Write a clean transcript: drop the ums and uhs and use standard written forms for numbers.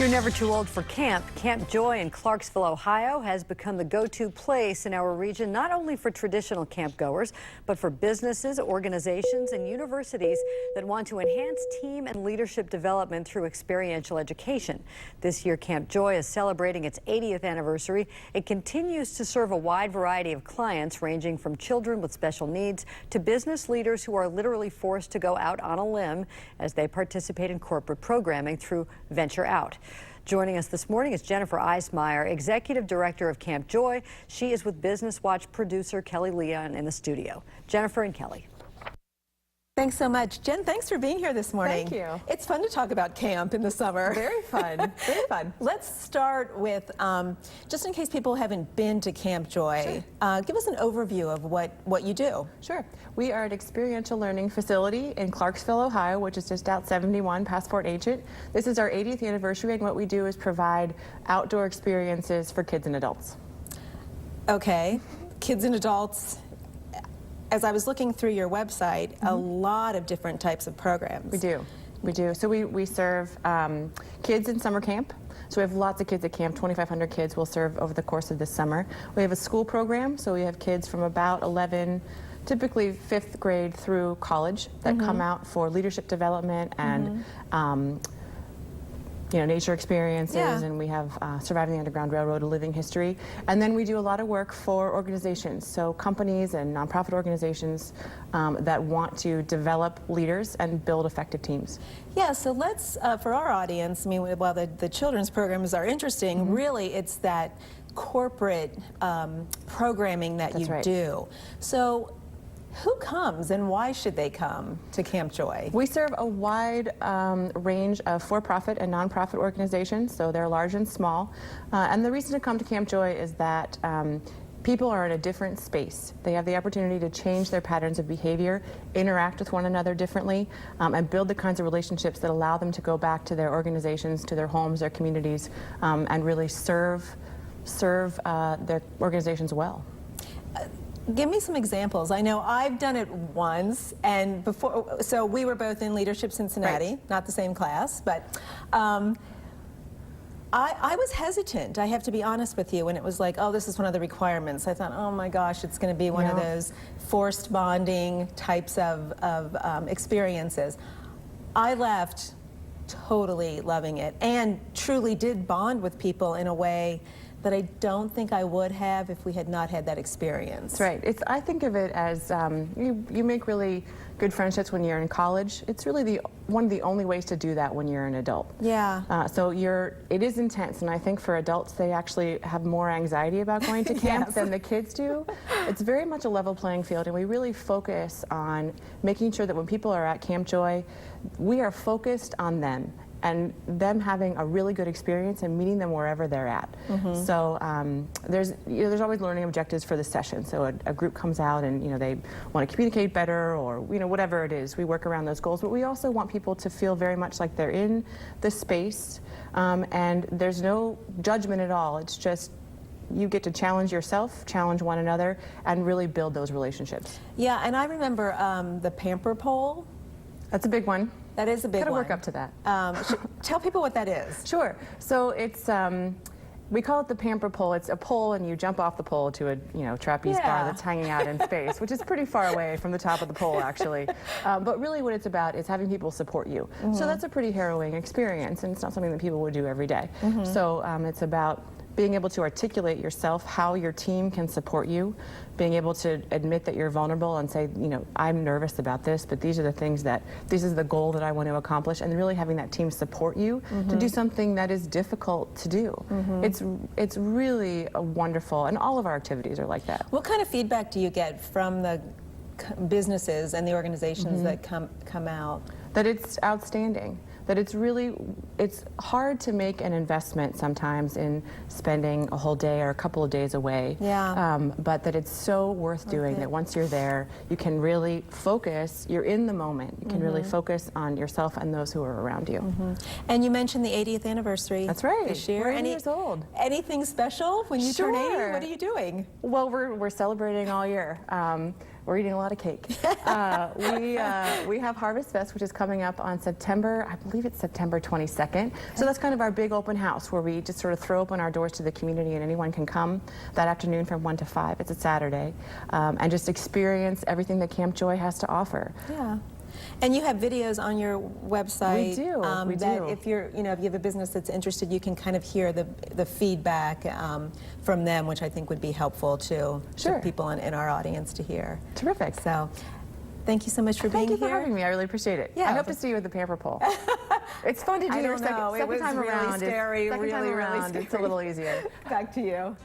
You're never too old for camp. Camp Joy in Clarksville, Ohio has become the go-to place in our region, not only for traditional campgoers, but for businesses, organizations, and universities that want to enhance team and leadership development through experiential education. This year, Camp Joy is celebrating its 80th anniversary. It continues to serve a wide variety of clients, ranging from children with special needs to business leaders who are literally forced to go out on a limb as they participate in corporate programming through Venture Out. Joining us this morning is Jennifer Eismeyer, Executive Director of Camp Joy. She is with Business Watch producer Kelly Leon in the studio. Jennifer and Kelly. Thanks so much. Jen, thanks for being here this morning. Thank you. It's fun to talk about camp in the summer. Very fun, very fun. Let's start with, just in case people haven't been to Camp Joy, sure. Give us an overview of what you do. Sure. We are an experiential learning facility in Clarksville, Ohio, which is just out 71 past Fort Ancient. This is our 80th anniversary, and what we do is provide outdoor experiences for kids and adults. Okay, kids and adults. As I was looking through your website, a lot of different types of programs. We do. We do. So we serve kids in summer camp. So we have lots of kids at camp. 2,500 kids we'll serve over the course of this summer. We have a school program, so we have kids from about 11, typically 5th grade through college, that come out for leadership development and nature experiences, and we have Surviving the Underground Railroad, a living history. And then we do a lot of work for organizations, so companies and nonprofit organizations that want to develop leaders and build effective teams. Yeah, so let's, for our audience, I mean, while the children's programs are interesting, really it's that corporate programming that you do. So who comes and why should they come to Camp Joy? We serve a wide range of for-profit and nonprofit organizations, so they're large and small. And the reason to come to Camp Joy is that people are in a different space. They have the opportunity to change their patterns of behavior, interact with one another differently, and build the kinds of relationships that allow them to go back to their organizations, to their homes, their communities, and really serve their organizations well. Give me some examples. I know I've done it once, and before, so we were both in Leadership Cincinnati, not the same class, but I was hesitant, I have to be honest with you, when it was like, oh, this is one of the requirements. I thought, oh my gosh, it's going to be one of those forced bonding types of experiences. I left totally loving it and truly did bond with people in a way that I don't think I would have if we had not had that experience. That's right. I think of it as you make really good friendships when you're in college. It's really one of the only ways to do that when you're an adult. Yeah. So it is intense, and I think for adults they actually have more anxiety about going to camp than the kids do. It's very much a level playing field, and we really focus on making sure that when people are at Camp Joy, we are focused on them and them having a really good experience and meeting them wherever they're at. So there's always learning objectives for the session. So a group comes out and they want to communicate better, or whatever it is. We work around those goals, but we also want people to feel very much like they're in the space, and there's no judgment at all. It's just you get to challenge yourself, challenge one another, and really build those relationships. Yeah, and I remember the pamper pole. That's a big one. That is a big one. Gotta work up to that. Tell people what that is. Sure. So it's we call it the pamper pole. It's a pole, and you jump off the pole to a trapeze bar that's hanging out in space, which is pretty far away from the top of the pole, actually. But really, what it's about is having people support you. So that's a pretty harrowing experience, and it's not something that people would do every day. So it's about being able to articulate yourself, how your team can support you, being able to admit that you're vulnerable and say, I'm nervous about this, but these are the things this is the goal that I want to accomplish, and really having that team support you to do something that is difficult to do. It's really a wonderful, and all of our activities are like that. What kind of feedback do you get from the businesses and the organizations that come out? That it's outstanding. That it's hard to make an investment sometimes in spending a whole day or a couple of days away. But that it's so worth doing, that once you're there, you can really focus, you're in the moment. You can really focus on yourself and those who are around you. And you mentioned the 80th anniversary. That's right. This year. We're 80 years old. Anything special when you turn 80? What are you doing? Well, we're celebrating all year. We're eating a lot of cake. We have Harvest Fest, which is coming up on September, I believe it's September 22nd. So that's kind of our big open house where we just sort of throw open our doors to the community and anyone can come that afternoon from 1 to 5. It's a Saturday. And just experience everything that Camp Joy has to offer. Yeah. And you have videos on your website. We do. We that do. if you're, if you have a business that's interested, you can kind of hear the feedback from them, which I think would be helpful to people in our audience to hear. Terrific. So, thank you so much for being here. Thank you for having me. I really appreciate it. Yeah. I hope to see you at the pamper pole. It's fun to do I your don't know. second It was time really around. scary, Second time really around, scary. it's a little easier. Back to you.